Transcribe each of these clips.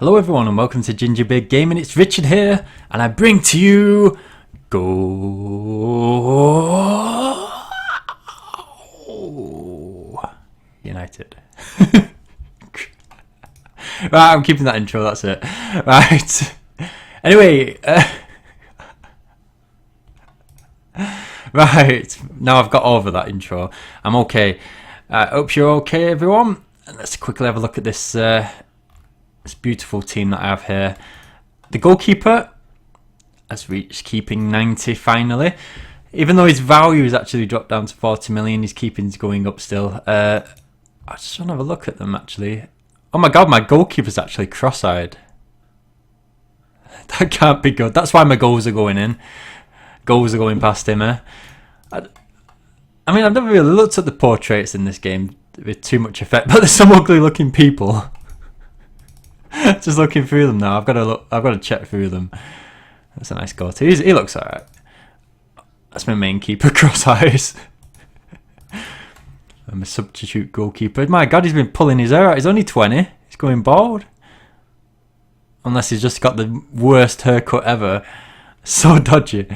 Hello everyone and welcome to Ginger Big Gaming. It's Richard here and I bring to you Go United. Right, I'm keeping that intro, that's it. Right. Anyway, right, now I've got over that intro. I'm okay. Hope you're okay everyone. And let's quickly have a look at this this beautiful team that I have here. The goalkeeper has reached keeping 90 finally. Even though his value has actually dropped down to 40 million, his keeping's going up still. I just want to have a look at them actually. Oh my god, my goalkeeper's actually cross-eyed. That can't be good. That's why my goals are going in. Goals are going past him, eh? I mean, I've never really looked at the portraits in this game with too much effect, but there's some ugly looking people. Just looking through them now. I've got to check through them. That's a nice goal too. He looks alright. That's my main keeper, cross eyes. I'm a substitute goalkeeper. My god, he's been pulling his hair out. He's only 20. He's going bald. Unless he's just got the worst haircut ever. So dodgy.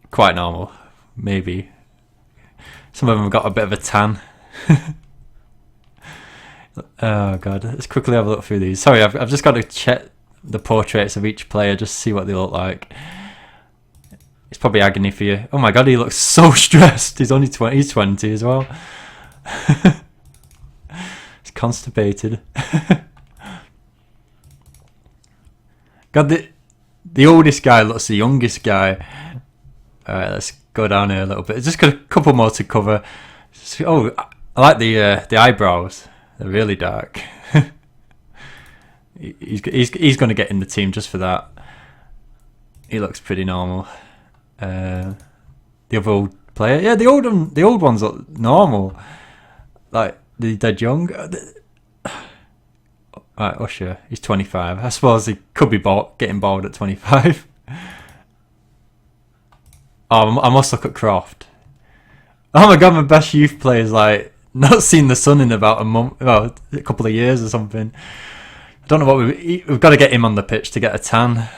Quite normal. Maybe. Some of them have got a bit of a tan. Oh god, let's quickly have a look through these. Sorry, I've just got to check the portraits of each player just to see what they look like. It's probably agony for you. Oh my god, he looks so stressed. He's only 20. He's 20 as well. He's constipated. God, the oldest guy looks the youngest guy. Alright, let's go down here a little bit. Just got a couple more to cover. Oh, I like the eyebrows. They're really dark. he's going to get in the team just for that. He looks pretty normal. The other old player, yeah, the old ones look normal. Like they're dead young. Right, Usher, he's 25. I suppose he could be getting bored at 25. Oh, I must look at Croft. Oh my god, my best youth player is like not seen the sun in about a month, well, a couple of years or something. I don't know what we've got to get him on the pitch to get a tan.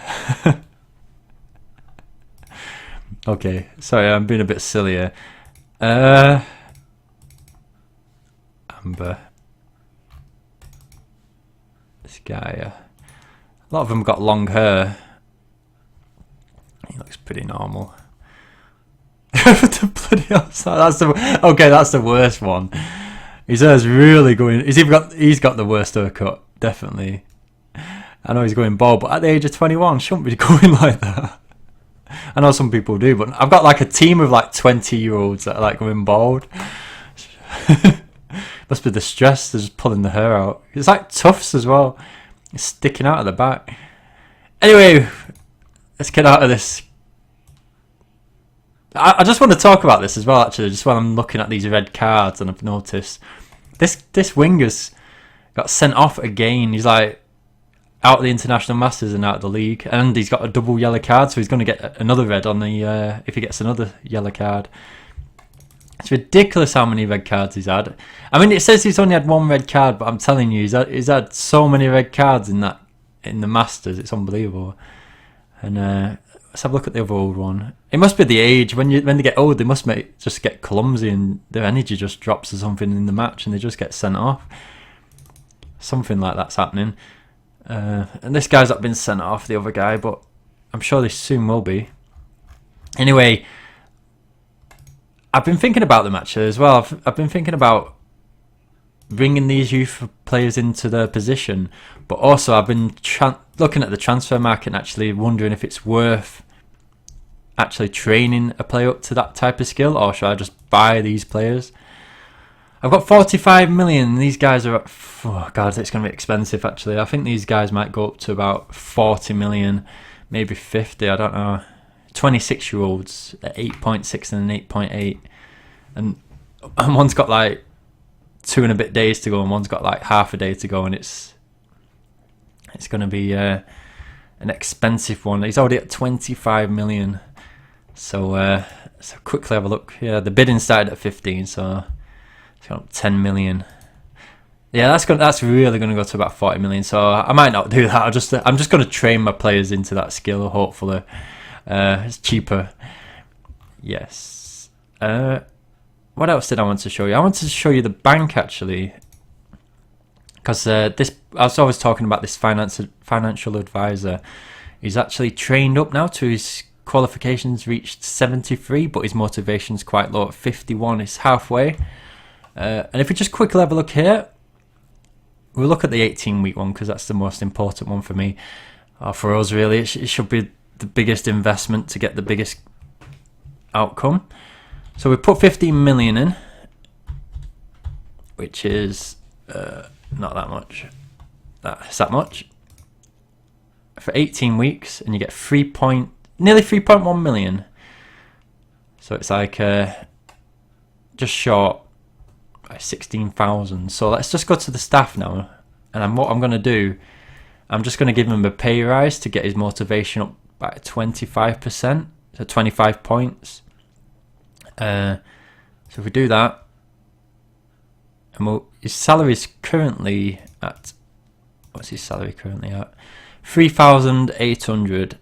Okay, sorry, I'm being a bit silly here. Amber. This guy, a lot of them got long hair. He looks pretty normal. The bloody that's the worst one. His hair's really going. He's got the worst haircut, definitely. I know he's going bald, but at the age of 21, shouldn't be going like that. I know some people do, but I've got like a team of like 20-year-olds that are like going bald. Must be the stress. They're just pulling the hair out. It's like tufts as well. It's sticking out of the back. Anyway, let's get out of this. I just want to talk about this as well, actually, just while I'm looking at these red cards, and I've noticed this winger's got sent off again. He's like out of the international masters and out of the league, and he's got a double yellow card, so he's going to get another red on the if he gets another yellow card. It's ridiculous how many red cards he's had. I mean, it says he's only had one red card, but I'm telling you, he's had so many red cards in the masters. It's unbelievable. And let's have a look at the other old one. It must be the age. When they get old, they must just get clumsy and their energy just drops or something in the match, and they just get sent off. Something like that's happening. And this guy's not been sent off, the other guy, but I'm sure they soon will be. Anyway, I've been thinking about them actually as well. I've been thinking about bringing these youth players into their position, but also I've been looking at the transfer market and actually wondering if it's worth actually training a player up to that type of skill, or should I just buy these players? I've got 45 million. These guys are at, oh god, it's going to be expensive actually. I think these guys might go up to about 40 million, maybe 50, I don't know. 26-year-olds at 8.6 and an 8.8, and one's got like 2 and a bit days to go, and one's got like half a day to go, and it's going to be an expensive one. He's already at 25 million. So quickly have a look. Yeah, the bidding started at 15, so it's got 10 million. Yeah, that's really gonna go to about 40 million. So I might not do that. I'm just gonna train my players into that skill. Hopefully, it's cheaper. Yes. What else did I want to show you? I wanted to show you the bank actually, because this I was always talking about this financial advisor. He's actually trained up now to his qualifications reached 73, but his motivation's quite low at 51. It's halfway. And if we just quickly have a look here, we'll look at the 18-week one because that's the most important one for me, for us really. It should be the biggest investment to get the biggest outcome. So we put 15 million in, which is not that much. That's that much for 18 weeks, and you get nearly 3.1 million. So it's like just short by 16,000. So let's just go to the staff now, and what I'm going to do, I'm just going to give him a pay rise to get his motivation up by 25%, so 25 points. So if we do that, and his salary is currently at, what's his salary currently at? 3,800.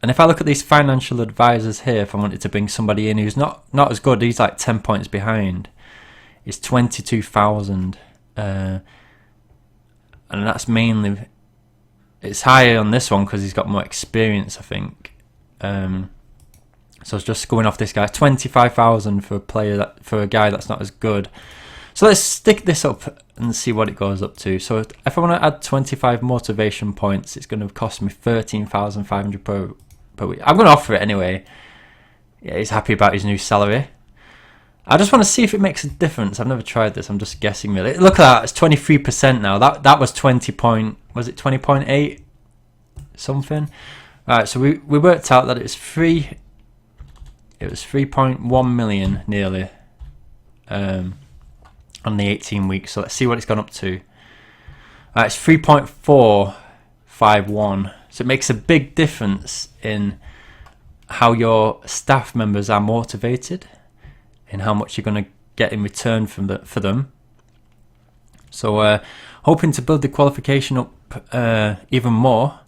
And if I look at these financial advisors here, if I wanted to bring somebody in who's not as good, he's like 10 points behind, it's 22,000. And that's mainly, it's higher on this one because he's got more experience, I think. So it's just going off this guy, 25,000 for a guy that's not as good. So let's stick this up and see what it goes up to. So if I want to add 25 motivation points, it's going to cost me 13,500 per week. I'm going to offer it anyway. Yeah, he's happy about his new salary. I just want to see if it makes a difference. I've never tried this. I'm just guessing really. Look at that. It's 23% now. That was 20.8 something. All right. So we worked out that it was 3.1 million nearly on the 18 weeks. So let's see what it's gone up to. It's 3.451. So it makes a big difference in how your staff members are motivated and how much you're going to get in return for them. So hoping to build the qualification up even more,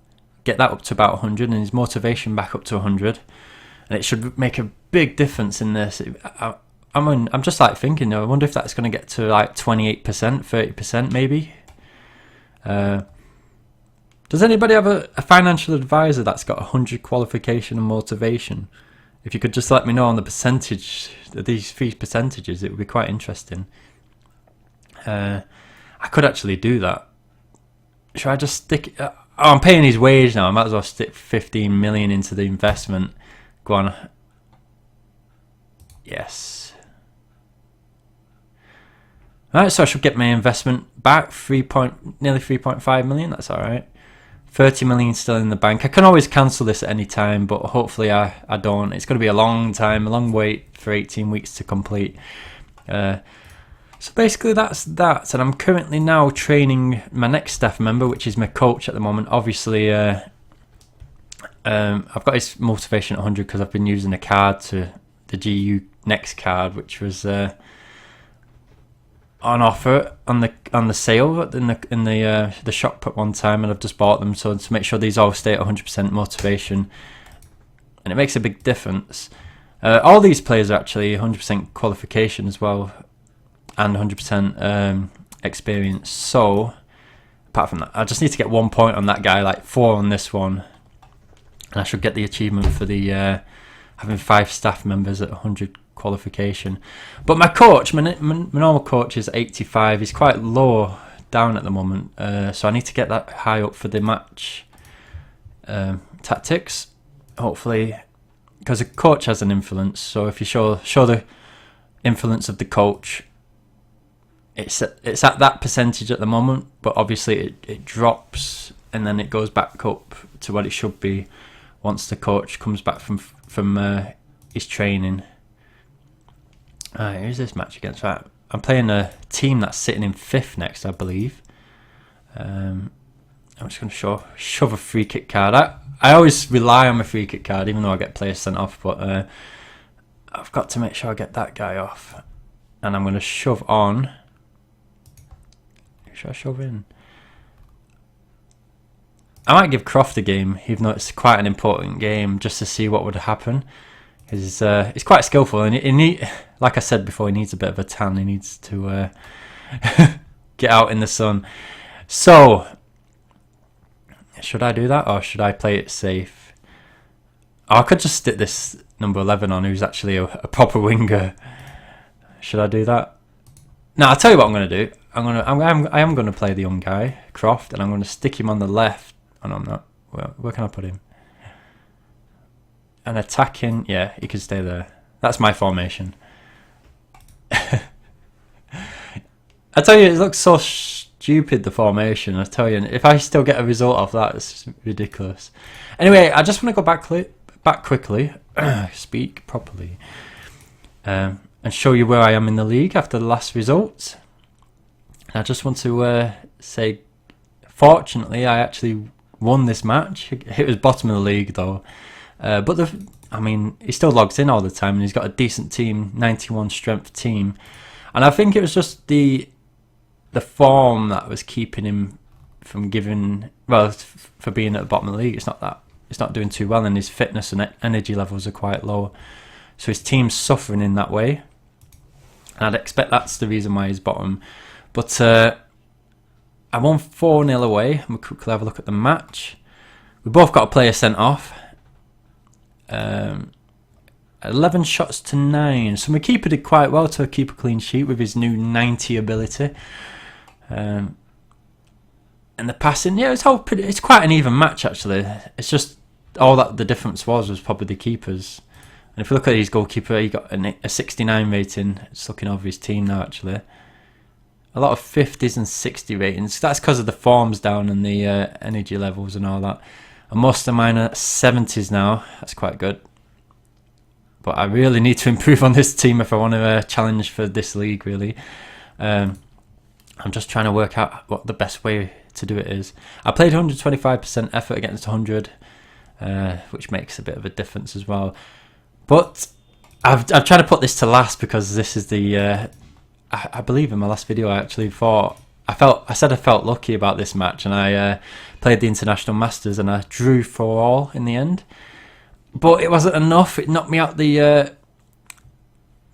get that up to about 100 and his motivation back up to 100. And it should make a big difference in this. I'm just like thinking, I wonder if that's going to get to like 28%, 30% maybe. Does anybody have a financial advisor that's got 100 qualification and motivation? If you could just let me know on the percentage, these three percentages, it would be quite interesting. I could actually do that. Should I just stick... I'm paying his wage now. I might as well stick 15 million into the investment. Go on. Yes. Alright, so I should get my investment back, nearly 3.5 million. That's alright. 30 million still in the bank. I can always cancel this at any time, but hopefully I don't. It's going to be a long time, a long wait for 18 weeks to complete. So basically that's that. And I'm currently now training my next staff member, which is my coach at the moment. Obviously, I've got his motivation at 100 because I've been using a card the GU Next card, which was on offer on the sale in the shop at one time, and I've just bought them so to make sure these all stay at 100% motivation, and it makes a big difference. All these players are actually 100% qualification as well, and 100% experience. So apart from that, I just need to get 1 point on that guy, like 4 on this one, and I should get the achievement for the having 5 staff members at 100 qualification. But my coach, my normal coach is 85. He's quite low down at the moment, so I need to get that high up for the match tactics, hopefully, because a coach has an influence. So if you show the influence of the coach, it's at that percentage at the moment, but obviously it drops and then it goes back up to what it should be once the coach comes back from his training. Who's this match against? Right, I'm playing a team that's sitting in 5th next, I believe. I'm just going to shove a free kick card. I always rely on my free kick card, even though I get players sent off. But I've got to make sure I get that guy off. And I'm going to shove on. Should I shove in? I might give Croft a game, even though it's quite an important game, just to see what would happen. He's quite skillful, and like I said before, he needs a bit of a tan. He needs to get out in the sun. So, should I do that, or should I play it safe? Oh, I could just stick this number 11 on, who's actually a proper winger. Should I do that? No, I'll tell you what I'm going to do. I am going to play the young guy, Croft, and I'm going to stick him on the left. Oh, no, I'm not. Where can I put him? And attacking, yeah, he can stay there. That's my formation. I tell you, it looks so stupid, the formation. I tell you, if I still get a result off that, it's ridiculous. Anyway, I just want to go back quickly, speak properly, and show you where I am in the league after the last result. I just want to say, fortunately, I actually won this match. It was bottom of the league though, but he still logs in all the time, and he's got a decent team, 91 strength team, and I think it was just the form that was keeping him from for being at the bottom of the league. It's not doing too well, and his fitness and energy levels are quite low, so his team's suffering in that way, and I'd expect that's the reason why he's bottom. But I won 4-0 away. I'm going to quickly have a look at the match. We both got a player sent off. 11 shots to 9. So my keeper did quite well to keep a clean sheet with his new 90 ability. And the passing, yeah, it's quite an even match actually. It's just all that the difference was probably the keepers. And if you look at his goalkeeper, he got a 69 rating. It's looking over his team now actually. A lot of 50s and 60 ratings. That's because of the forms down and the energy levels and all that. And most of mine are 70s now. That's quite good. But I really need to improve on this team if I want to challenge for this league, really. I'm just trying to work out what the best way to do it is. I played 125% effort against 100, which makes a bit of a difference as well. But I've tried to put this to last because this is the... I believe in my last video I actually I said I felt lucky about this match, and I played the International Masters and I drew 4-all in the end. But it wasn't enough. It knocked me out the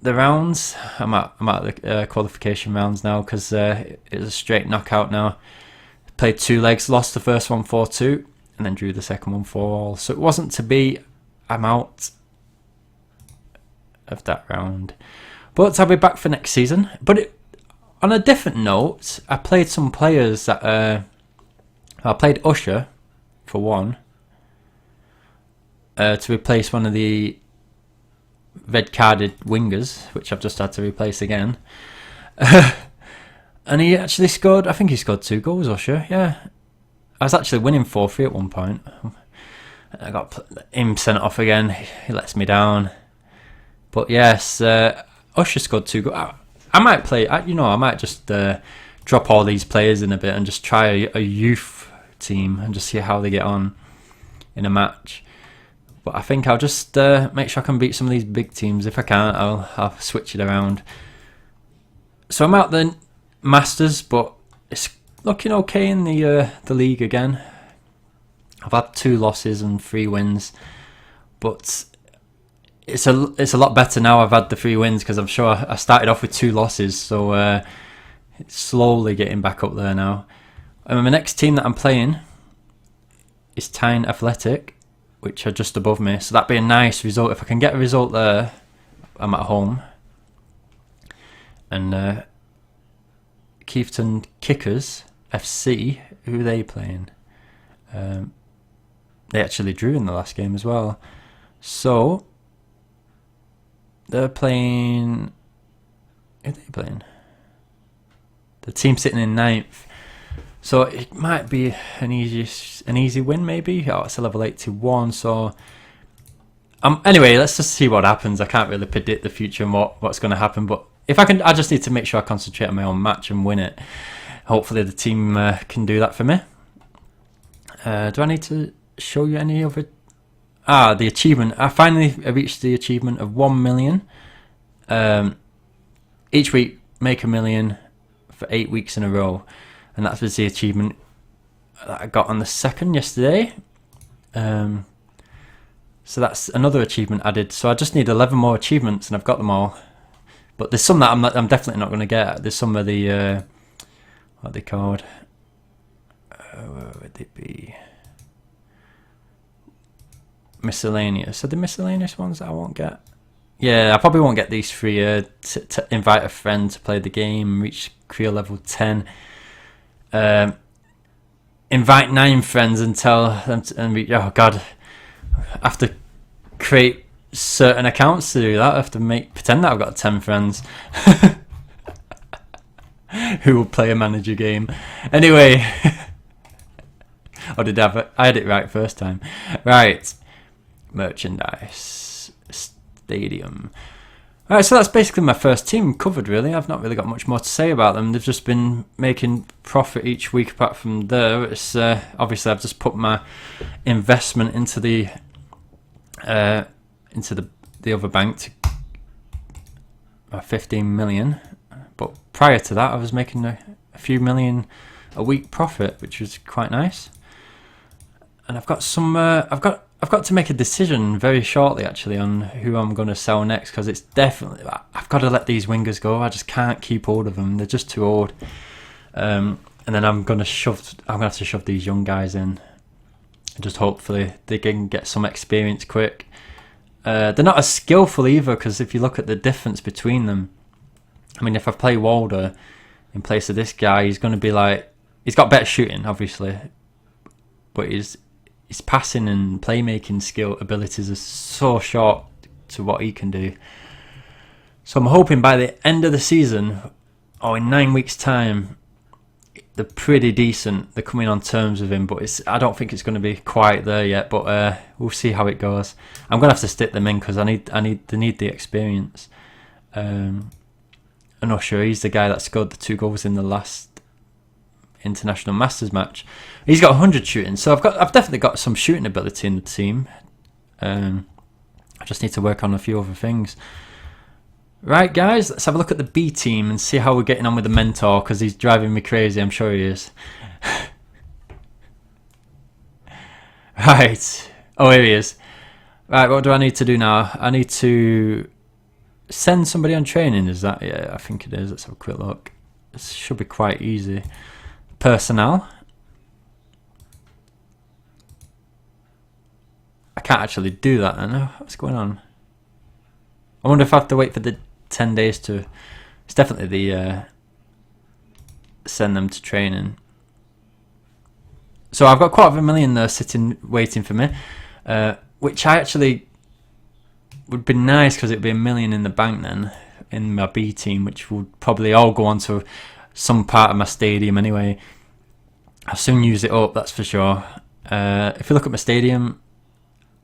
rounds. I'm at the qualification rounds now because it was a straight knockout now. Played 2 legs, lost the first one 4-2, and then drew the second one 4-all. So it wasn't to be. I'm out of that round. But I'll be back for next season. But on a different note, I played some players that... I played Usher, for one, to replace one of the red-carded wingers, which I've just had to replace again. And he actually scored... I think he scored 2 goals, Usher, yeah. I was actually winning 4-3 at one point. I got him sent off again. He lets me down. But yes... Usher scored 2 goals. I might play, I might just drop all these players in a bit and just try a youth team and just see how they get on in a match. But I think I'll just make sure I can beat some of these big teams. If I can't, I'll switch it around. So I'm out the Masters, but it's looking okay in the league again. I've had 2 losses and 3 wins, but... It's a lot better now I've had the 3 wins, because I'm sure I started off with 2 losses, so it's slowly getting back up there now. And my next team that I'm playing is Tyne Athletic, which are just above me, so that'd be a nice result. If I can get a result there, I'm at home. And Keefton Kickers FC, who are they playing? They actually drew in the last game as well. So... they're playing... who are they playing? The team sitting in 9th. So it might be an easy win, maybe. Oh, it's a level 81, so... anyway, let's just see what happens. I can't really predict the future and what's going to happen, but if I can, I just need to make sure I concentrate on my own match and win it. Hopefully the team can do that for me. Do I need to show you any other... the achievement. I finally reached the achievement of 1 million. Each week, make 1 million for 8 weeks in a row. and that was the achievement that I got on the 2nd yesterday. So that's another achievement added. So I just need 11 more achievements, and I've got them all. But there's some that I'm definitely not going to get. There's some of the what are they called? Where would they be? Miscellaneous. So the miscellaneous ones that I won't get. Yeah, I probably won't get these 3. To invite a friend to play the game, reach career level 10. Invite 9 friends and tell them oh god, I have to create certain accounts to do that. I have to pretend that I've got 10 friends who will play a manager game. Anyway, I had it right first time. Right, merchandise, stadium. Alright, so that's basically my first team covered, really. I've not really got much more to say about them. They've just been making profit each week apart from there. It's obviously I've just put my investment into the other bank to 15 million. But prior to that I was making a few million a week profit, which was quite nice. And I've got some I've got to make a decision very shortly, actually, on who I'm going to sell next, because it's definitely, I've got to let these wingers go. I just can't keep hold of them. They're just too old. And then I'm going to have to shove these young guys in. Just hopefully they can get some experience quick. They're not as skillful either, because if you look at the difference between them, I mean, if I play Walder in place of this guy, he's going to be like, he's got better shooting, obviously, but his passing and playmaking abilities are so short to what he can do. So I'm hoping by the end of the season, or in 9 weeks' time, they're pretty decent. They're coming on terms with him, but I don't think it's going to be quite there yet. But we'll see how it goes. I'm going to have to stick them in because they need the experience. And Usher, he's the guy that scored the 2 goals in the last International Masters match. He's got 100 shooting, so I've definitely got some shooting ability in the team. I just need to work on a few other things. Right, guys, let's have a look at the B team and see how we're getting on with the mentor, because he's driving me crazy. I'm sure he is. Right. Oh, here he is. Right, what do I need to do now? I need to send somebody on training. Is that? Yeah, I think it is. Let's have a quick look. This should be quite easy. Personnel. I can't actually do that then. What's going on? I wonder if I have to wait for the 10 days to... It's definitely the send them to training. So I've got quite a million there sitting waiting for me, which I actually would be nice, because it'd be $1 million in the bank then in my B team, which would probably all go on to some part of my stadium anyway. I'll soon use it up, that's for sure. If you look at my stadium,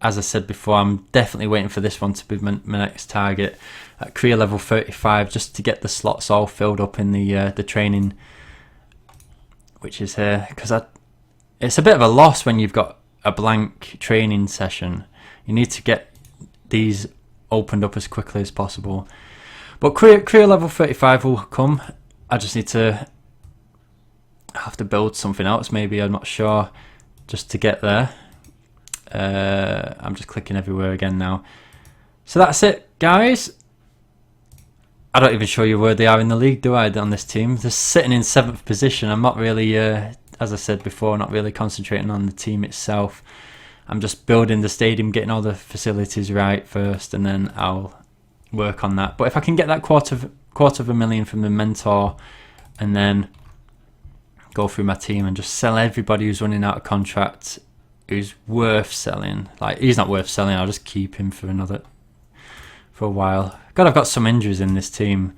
as I said before, I'm definitely waiting for this one to be my next target at career level 35, just to get the slots all filled up in the training, which is here, because it's a bit of a loss when you've got a blank training session. You need to get these opened up as quickly as possible. But career level 35 will come. I just need to have to build something else, maybe, I'm not sure, just to get there. I'm just clicking everywhere again now. So that's it, guys. I don't even show you where they are in the league, do I, on this team? They're sitting in 7th position. I'm not really, as I said before, not really concentrating on the team itself. I'm just building the stadium, getting all the facilities right first, and then I'll work on that. But if I can get that quarter of $1 from the mentor, and then go through my team and just sell everybody who's running out of contract, who's worth selling. Like, he's not worth selling, I'll just keep him for a while. God, I've got some injuries in this team.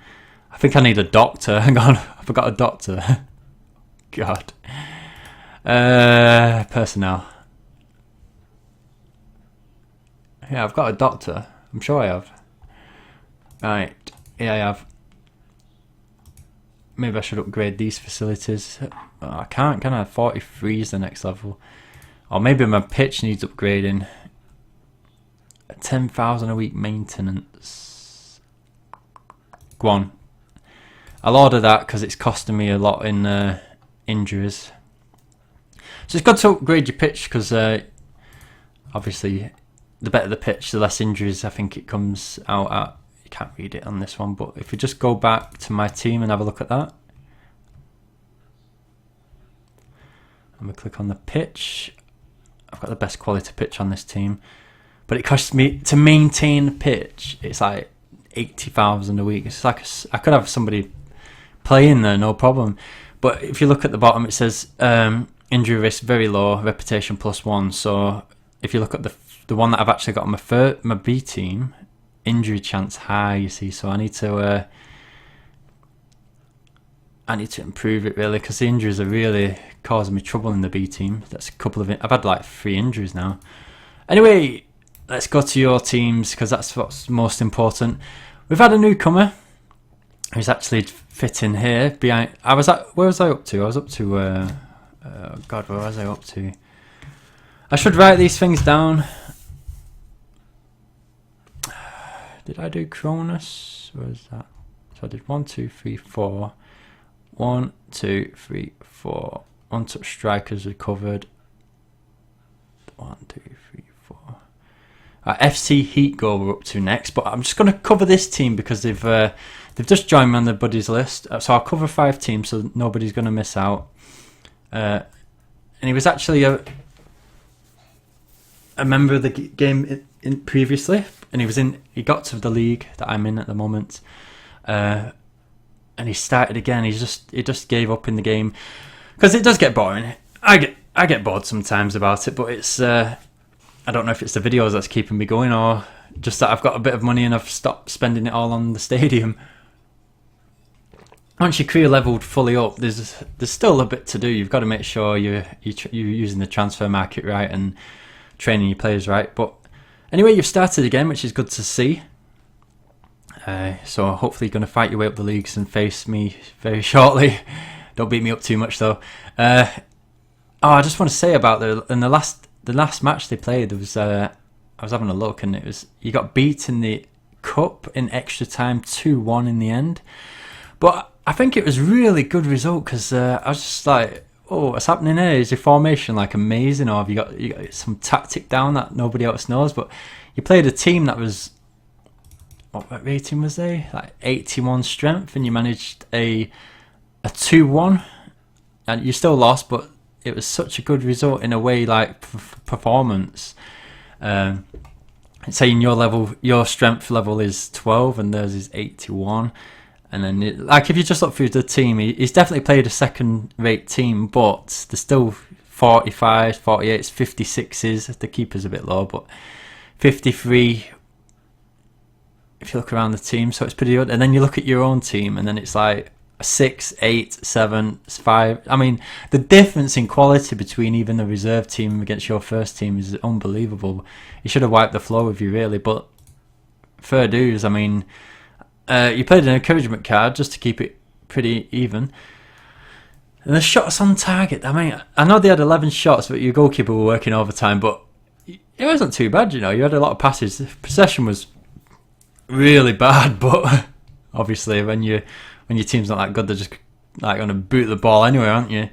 I think I need a doctor. Hang on, I forgot a doctor. God. Personnel. Yeah, I've got a doctor. I'm sure I have. Right, yeah, I have. Maybe I should upgrade these facilities. Oh, I can't, can I? 43 is the next level. Or maybe my pitch needs upgrading. 10,000 a week maintenance. Go on. I'll order that because it's costing me a lot in injuries. So it's good to upgrade your pitch because obviously the better the pitch, the less injuries I think it comes out at. You can't read it on this one, but if we just go back to my team and have a look at that. And we click on the pitch. I've got the best quality pitch on this team. But it costs me, to maintain the pitch, it's like 80,000 a week. It's like, I could have somebody playing there, no problem. But if you look at the bottom, it says injury risk very low, reputation +1. So if you look at the one that I've actually got on my B team, injury chance high, you see. So I need to improve it really, because the injuries are really causing me trouble in the B team. That's a couple of I've had like 3 injuries now. Anyway, let's go to your teams because that's what's most important. We've had a newcomer who's actually fitting here behind. Where was I up to? I was up to God, where was I up to? I should write these things down. Did I do Cronus? Where was that? So I did 1, 2, 3, 4. 1, 2, 3, 4. One touch strikers recovered. 1, 2, 3, 4. FC Heat Go we're up to next, but I'm just going to cover this team because they've just joined me on the buddies list. So I'll cover 5 teams so nobody's going to miss out. And he was actually a member of the game in previously, and he got to the league that I'm in at the moment. And he started again. He just gave up in the game because it does get boring. I get bored sometimes about it, but it's I don't know if it's the videos that's keeping me going or just that I've got a bit of money and I've stopped spending it all on the stadium. Once your career leveled fully up, there's still a bit to do. You've got to make sure you're using the transfer market right and training your players right. But anyway, you've started again, which is good to see. So hopefully you're going to fight your way up the leagues and face me very shortly. Don't beat me up too much though. I just want to say about the last match they played, there was I was having a look and you got beat in the cup in extra time 2-1 in the end. But I think it was really good result because I was just like, oh, what's happening here? Is your formation like amazing, or have you got some tactic down that nobody else knows? But you played a team that was, what rating was they? Like 81 strength, and you managed a 2-1, and you still lost, but it was such a good result in a way, like performance. Saying your strength level is 12 and theirs is 81, and then like if you just look through the team, he's definitely played a second-rate team, but there's still 45s, 48s, 56s. The keeper's a bit low, but 53. If you look around the team, so it's pretty good. And then you look at your own team, and then it's like 6, 8, 7, 5. I mean, the difference in quality between even the reserve team against your first team is unbelievable. You should have wiped the floor with you, really. But fair dues. I mean, you played an encouragement card just to keep it pretty even. And the shots on target. I mean, I know they had 11 shots, but your goalkeeper were working overtime. But it wasn't too bad, you know. You had a lot of passes. The possession was really bad, but obviously when your team's not that good, they're just like going to boot the ball anyway, aren't you?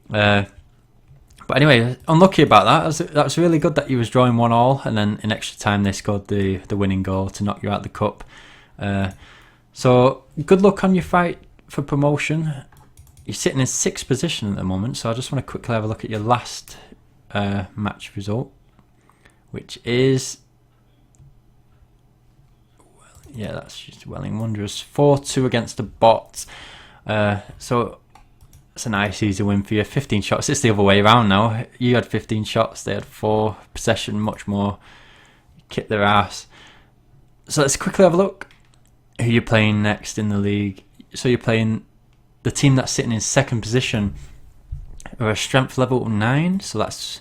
But anyway, unlucky about that. That was really good that you was drawing 1-1, and then in extra time they scored the winning goal to knock you out of the cup. So good luck on your fight for promotion. You're sitting in 6th position at the moment, so I just want to quickly have a look at your last match result, which is, yeah, that's just Welling Wanderers. 4-2 against the Bot. So it's a nice, easy win for you. 15 shots. It's the other way around now. You had 15 shots. They had 4. Possession, much more. You kicked their ass. So let's quickly have a look who you're playing next in the league. So you're playing the team that's sitting in 2nd position. Or a strength level 9. So that's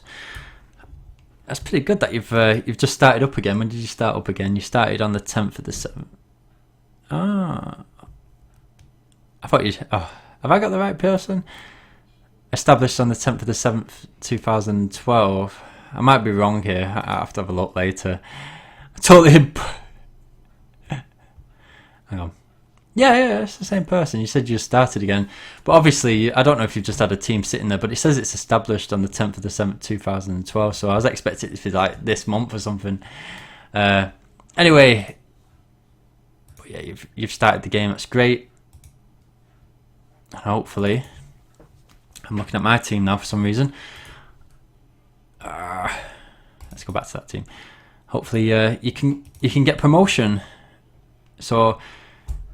pretty good that you've just started up again. When did you start up again? You started on the 10th of the 7th. Ah, I thought you. Oh, have I got the right person? Established on the 10th of the 7th, 2012. I might be wrong here. I have to have a look later. Totally. Hang on. Yeah, it's the same person. You said you started again. But obviously, I don't know if you've just had a team sitting there, but it says it's established on the 10th of December 2012, so I was expecting it to be like this month or something. Anyway, but yeah, you've started the game. That's great. And hopefully, I'm looking at my team now for some reason. Let's go back to that team. Hopefully, you can get promotion. So,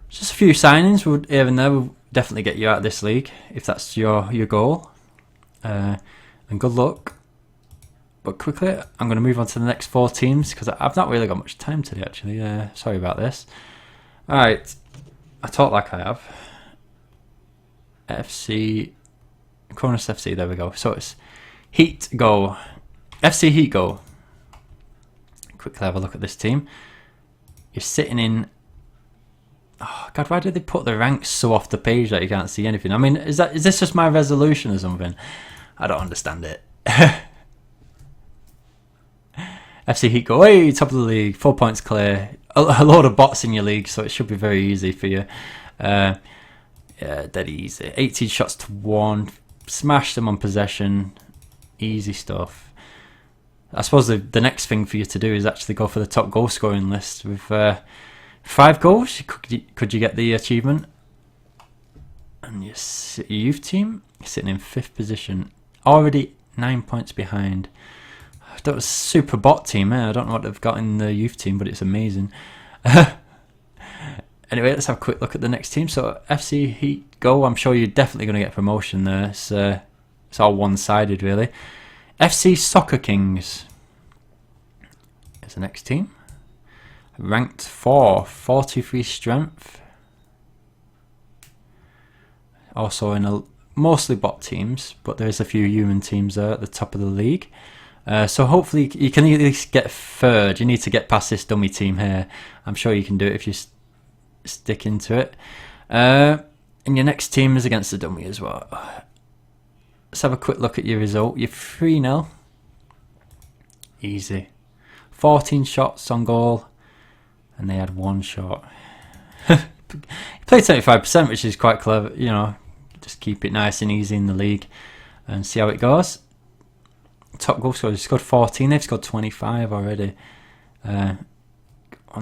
just a few signings would here and there will definitely get you out of this league if that's your goal. And good luck. But quickly, I'm going to move on to the next 4 teams because I've not really got much time today. Actually, sorry about this. All right, I talk like I have. FC, Cronus FC. There we go. So it's Heat Go, FC Heat Go. Quickly have a look at this team. You're sitting in. Oh God, why did they put the ranks so off the page that you can't see anything? I mean, is this just my resolution or something? I don't understand it. FC Heat Go, hey, top of the league, 4 points clear. A load of bots in your league, so it should be very easy for you. Yeah, dead easy. 18 shots to 1. Smash them on possession. Easy stuff. I suppose the next thing for you to do is actually go for the top goal scoring list with 5 goals. Could you get the achievement? And your youth team sitting in 5th position, already 9 points behind. That was a super bot team. I don't know what they've got in the youth team, but it's amazing. Anyway, let's have a quick look at the next team. So FC Heat Go. I'm sure you're definitely going to get promotion there. It's all one-sided, really. FC Soccer Kings is the next team. Ranked 4, 43 strength. Also in mostly bot teams, but there's a few human teams there at the top of the league. So hopefully you can at least get 3rd. You need to get past this dummy team here. I'm sure you can do it if you stick into it. And your next team is against the dummy as well. Let's have a quick look at your result. You're 3-0. Easy. 14 shots on goal. And they had 1 shot. You played 75%, which is quite clever. You know, just keep it nice and easy in the league. And see how it goes. Top goal scorers scored 14. They've scored 25 already.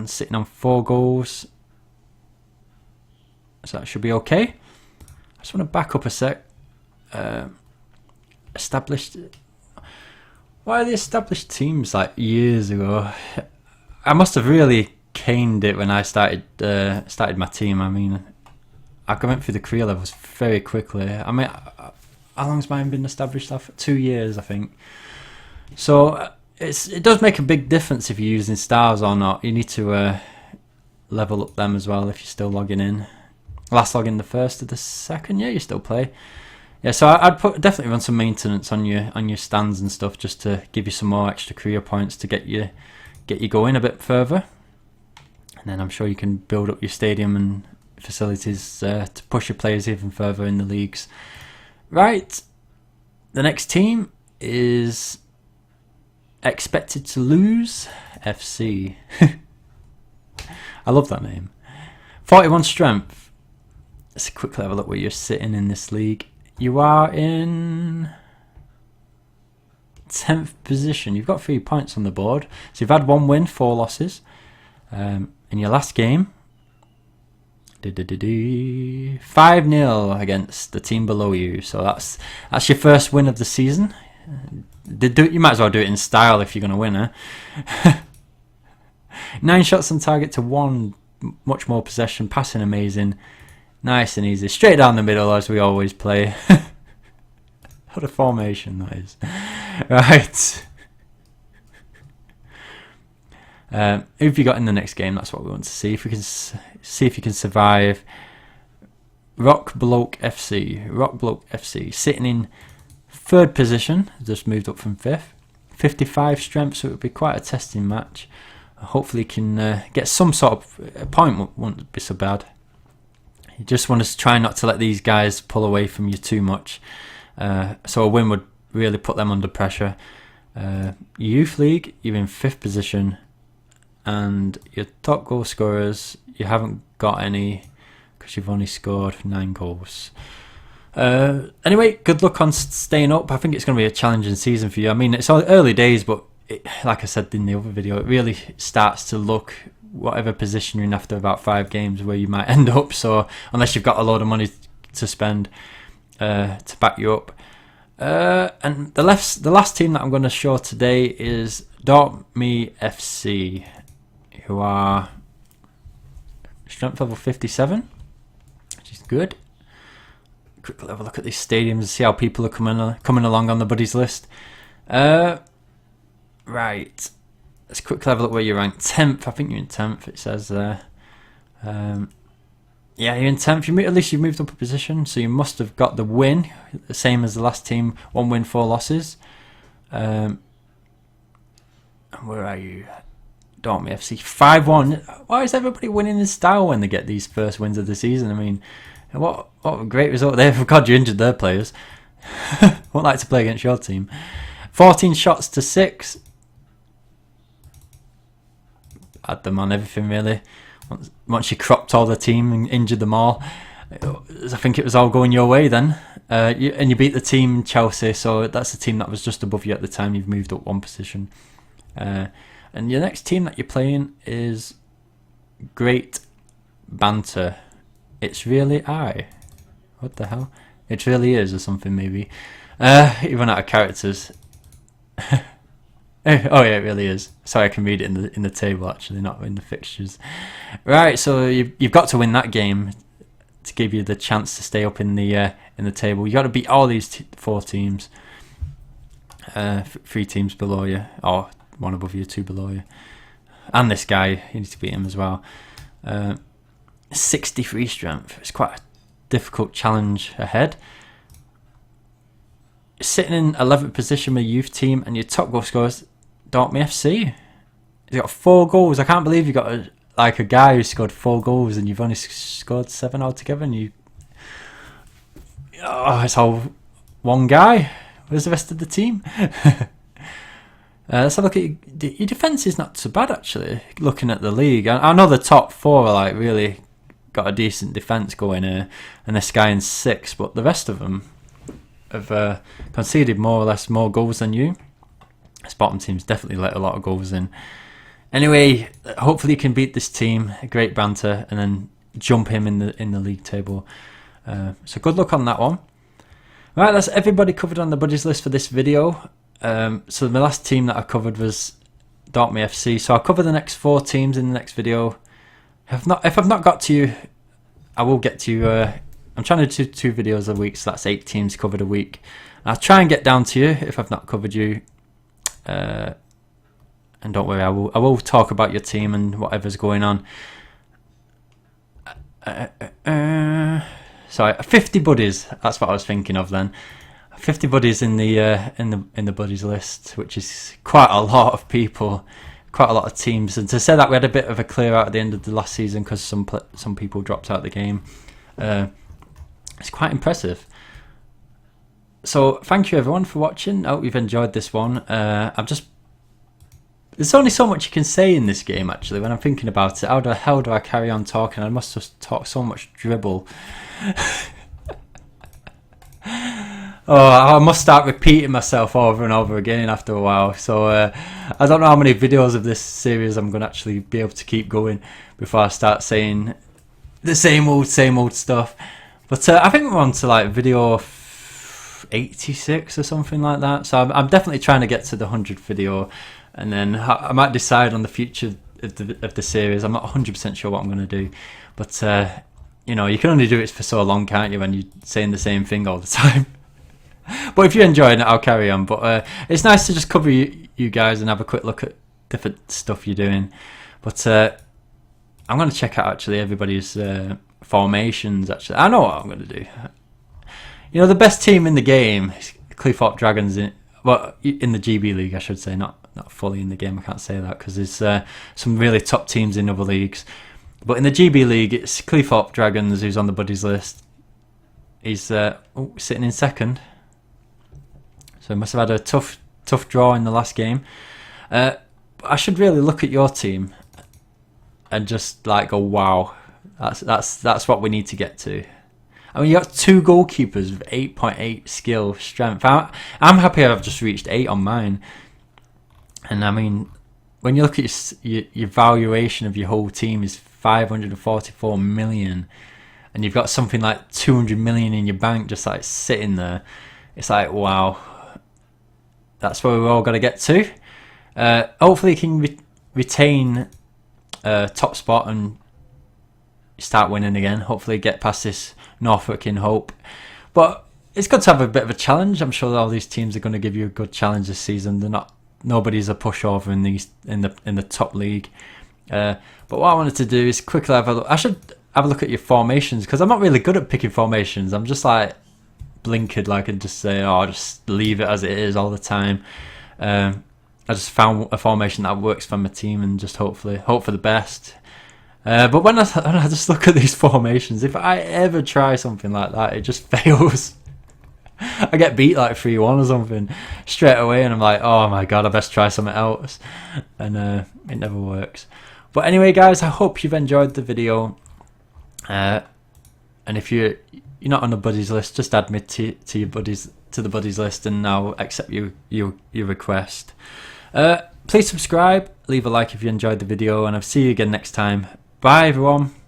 Sitting on 4 goals. So that should be okay. I just want to back up a sec. Established. Why are they established teams like years ago? I must have really caned it when I started my team. I mean, I went through the career levels very quickly. I mean, how long's mine been established? 2 years, I think. So it does make a big difference if you're using stars or not. You need to level up them as well if you're still logging in. Last login the 1st of the 2nd, yeah, you still play. Yeah, so I'd definitely run some maintenance on your stands and stuff just to give you some more extra career points to get you going a bit further. And then I'm sure you can build up your stadium and facilities to push your players even further in the leagues. Right, the next team is Expected to Lose FC. I love that name. 41 strength. Let's quickly have a look where you're sitting in this league. You are in 10th position. You've got 3 points on the board. So you've had 1 win, 4 losses. In your last game, 5-0 against the team below you. So that's your first win of the season. You might as well do it in style if you're going to win, huh? 9 shots on target to 1. Much more possession. Passing amazing. Nice and easy. Straight down the middle as we always play. What a formation that is. Right. Who have you got in the next game? That's what we want to see. If we can see if you can survive. Rock Bloke FC sitting in 3rd position. Just moved up from 5th. 55 strength, so it would be quite a testing match. Hopefully, you can get some sort of a point. Won't be so bad. You just want to try not to let these guys pull away from you too much. So a win would really put them under pressure. Youth League, you're in 5th position. And your top goal scorers, you haven't got any because you've only scored 9 goals. Anyway, good luck on staying up. I think it's going to be a challenging season for you. I mean, it's all early days, but like I said in the other video, it really starts to look whatever position you're in after about 5 games where you might end up. So unless you've got a load of money to spend to back you up. And the last team that I'm going to show today is Dortmund FC, who are strength level 57, which is good. Quickly have a look at these stadiums and see how people are coming along on the buddies list. Right, let's quickly have a look where you're ranked. 10th, I think you're in 10th. It says there. Yeah, you're in 10th. At least you've moved up a position, so you must have got the win, the same as the last team. 1 win, 4 losses. And where are you? Dortmund FC 5-1. Why is everybody winning in style when they get these first wins of the season? I mean, what a great result there. For God, you injured their players. Won't like to play against your team. 14 shots to 6. Had them on everything really. Once you cropped all the team and injured them all, I think it was all going your way then. And you beat the team Chelsea, so that's the team that was just above you at the time. You've moved up 1 position. And your next team that you're playing is Great Banter. It's really I. What the hell? It really is or something maybe. You run out of characters. Oh yeah, it really is. Sorry, I can read it in the table actually, not in the fixtures. Right, so you've got to win that game to give you the chance to stay up in the table. You got to beat all these 4 teams, 3 teams below you, or 1 above you, 2 below you, and this guy. You need to beat him as well. 63 strength. It's quite a difficult challenge ahead. Sitting in 11th position with youth team, and your top goal scorers Dortmund FC. He's got 4 goals. I can't believe you got a guy who scored 4 goals and you've only scored 7 altogether. And it's all one guy. Where's the rest of the team? Let's have a look at your defence. Is not so bad actually. Looking at the league, I know the top 4 are like really got a decent defence going here, and this guy in 6, but the rest of them have conceded more or less more goals than you. This bottom team's definitely let a lot of goals in. Anyway, hopefully you can beat this team, Great Banter, and then jump him in the league table. So good luck on that one. Right, that's everybody covered on the buddies list for this video. So the last team that I covered was Dortmund FC. So I'll cover the next 4 teams in the next video. If I've not got to you, I will get to you. I'm trying to do 2 videos a week, so that's 8 teams covered a week. I'll try and get down to you if I've not covered you. And don't worry, I will talk about your team and whatever's going on. Sorry, 50 buddies. That's what I was thinking of then. 50 buddies in the buddies list, which is quite a lot of people, quite a lot of teams. And to say that we had a bit of a clear out at the end of the last season because some people dropped out of the game, it's quite impressive. So thank you everyone for watching. I hope you've enjoyed this one. There's only so much you can say in this game actually when I'm thinking about it. How the hell do I carry on talking? I must just talk so much dribble. Oh, I must start repeating myself over and over again after a while. So I don't know how many videos of this series I'm going to actually be able to keep going before I start saying the same old stuff. But I think we're on to like video 86 or something like that. So I'm definitely trying to get to the 100th video, and then I might decide on the future of the series. I'm not 100% sure what I'm going to do, but you know, you can only do it for so long, can't you, when you're saying the same thing all the time. But if you're enjoying it, I'll carry on. But it's nice to just cover you guys and have a quick look at different stuff you're doing. But I'm going to check out actually everybody's formations. Actually, I know what I'm going to do. You know, the best team in the game is Cleethorpes Dragons. In the GB League, I should say, not fully in the game. I can't say that because there's some really top teams in other leagues. But in the GB League, it's Cleethorpes Dragons who's on the buddies list. He's sitting in 2nd. So he must have had a tough draw in the last game. I should really look at your team and just like go, wow, That's what we need to get to. I mean, you got 2 goalkeepers with 8.8 skill strength. I'm happy I've just reached 8 on mine. And I mean, when you look at your valuation of your whole team is 544 million, and you've got something like 200 million in your bank just like sitting there, it's like, wow, that's where we've all got to get to. Hopefully you can retain top spot and start winning again. Hopefully get past this Norfolk in hope. But it's good to have a bit of a challenge. I'm sure all these teams are going to give you a good challenge this season. Nobody's a pushover in the top league. But what I wanted to do is quickly have a look. I should have a look at your formations, because I'm not really good at picking formations. I'm just like blinkered, like, and just say, oh, I'll just leave it as it is all the time. I just found a formation that works for my team and just hope for the best. But when I just look at these formations, if I ever try something like that, it just fails. I get beat like 3-1 or something straight away, and I'm like, oh my god, I best try something else. And it never works. But anyway, guys, I hope you've enjoyed the video. And if you're not on the buddies list, just add me to the buddies list, and I'll accept your request. Please subscribe, leave a like if you enjoyed the video, and I'll see you again next time. Bye everyone.